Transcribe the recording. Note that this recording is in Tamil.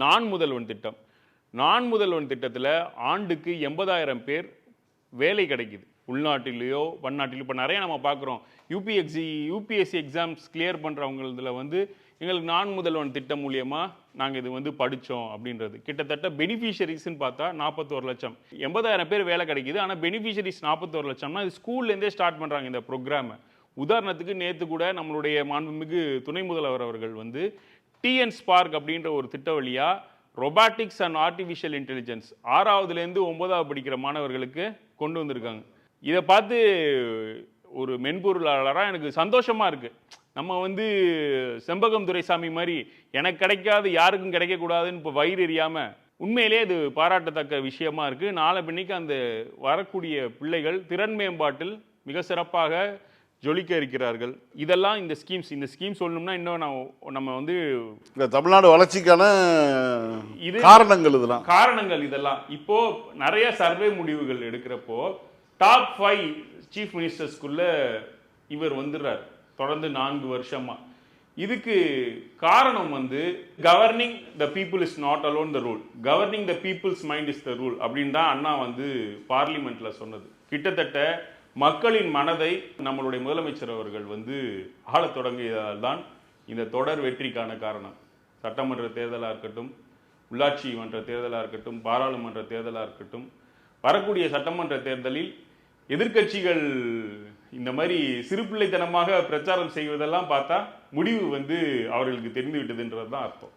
நான் முதல்வன் திட்டம். நான் முதல்வன் திட்டத்தில் ஆண்டுக்கு 80,000 பேர் வேலை கிடைக்குது. உள்நாட்டிலேயோ பன்னாட்டிலோ இப்போ நிறைய நம்ம பார்க்குறோம். யூபிஎஸ்சி எக்ஸாம்ஸ் கிளியர் பண்ணுறவங்களதுல வந்து எங்களுக்கு நான் முதல்வன் திட்டம் மூலியமாக நாங்கள் இது வந்து படித்தோம் அப்படின்றது. கிட்டத்தட்ட பெனிஃபிஷரிஸ்ன்னு பார்த்தா 41 லட்சம். 80,000 பேர் வேலை கிடைக்குது. ஆனால் பெனிஃபிஷரிஸ் 41 லட்சம்னா இது ஸ்கூல்லேருந்தே ஸ்டார்ட் பண்ணுறாங்க இந்த ப்ரோக்ராமை. உதாரணத்துக்கு நேற்று கூட நம்மளுடைய மாண்புமிகு துணை முதல்வர் அவர்கள் வந்து டிஎன் ஸ்பார்க் அப்படின்ற ஒரு திட்ட வழியா ரொபாட்டிக்ஸ் அண்ட் ஆர்டிஃபிஷியல் இன்டெலிஜென்ஸ் 6வதுலேருந்து 9வது படிக்கிற மாணவர்களுக்கு கொண்டு வந்திருக்காங்க. இதை பார்த்து ஒரு மென்பொருளாளராக எனக்கு சந்தோஷமாக இருக்குது. நம்ம வந்து செம்பகம் துரைசாமி மாதிரி எனக்கு கிடைக்காது யாருக்கும் கிடைக்கக்கூடாதுன்னு இப்போ வயிறு எறியாமல் உண்மையிலே இது பாராட்டத்தக்க விஷயமா இருக்குது. நாளை பின்னைக்கு அந்த வரக்கூடிய பிள்ளைகள் திறன் மேம்பாட்டில் மிக சிறப்பாக ஜொலிக்க இருக்கிறார்கள். இதெல்லாம் இந்த ஸ்கீம் சொல்லணும்னா இன்னும் நம்ம வந்து தமிழ்நாடு வளர்ச்சிக்கான காரணங்கள் இதெல்லாம் இப்போ நிறைய சர்வே முடிவுகள் எடுக்கிறப்போ டாப் 5 சீஃப் மினிஸ்டர்ஸ்குள்ள இவர் வந்துடுறார் தொடர்ந்து 4 வருஷமா. இதுக்கு காரணம் வந்து governing the people is not alone the rule, governing the peoples mind is the rule அப்படின்னு தான் அண்ணா வந்து பார்லிமெண்ட்ல சொன்னது. கிட்டத்தட்ட மக்களின் மனதை நம்மளுடைய முதலமைச்சர் அவர்கள் வந்து ஆளத் தொடங்கியதால் தான் இந்த தொடர் வெற்றிக்கான காரணம். சட்டமன்ற தேர்தலாக இருக்கட்டும், உள்ளாட்சி மன்ற தேர்தலாக இருக்கட்டும், பாராளுமன்ற தேர்தலாக இருக்கட்டும், வரக்கூடிய சட்டமன்ற தேர்தலில் எதிர்க்கட்சிகள் இந்த மாதிரி சிறுபிள்ளைத்தனமாக பிரச்சாரம் செய்வதெல்லாம் பார்த்தா முடிவு வந்து அவர்களுக்கு தெரிந்து விட்டதுன்றது தான் அர்த்தம்.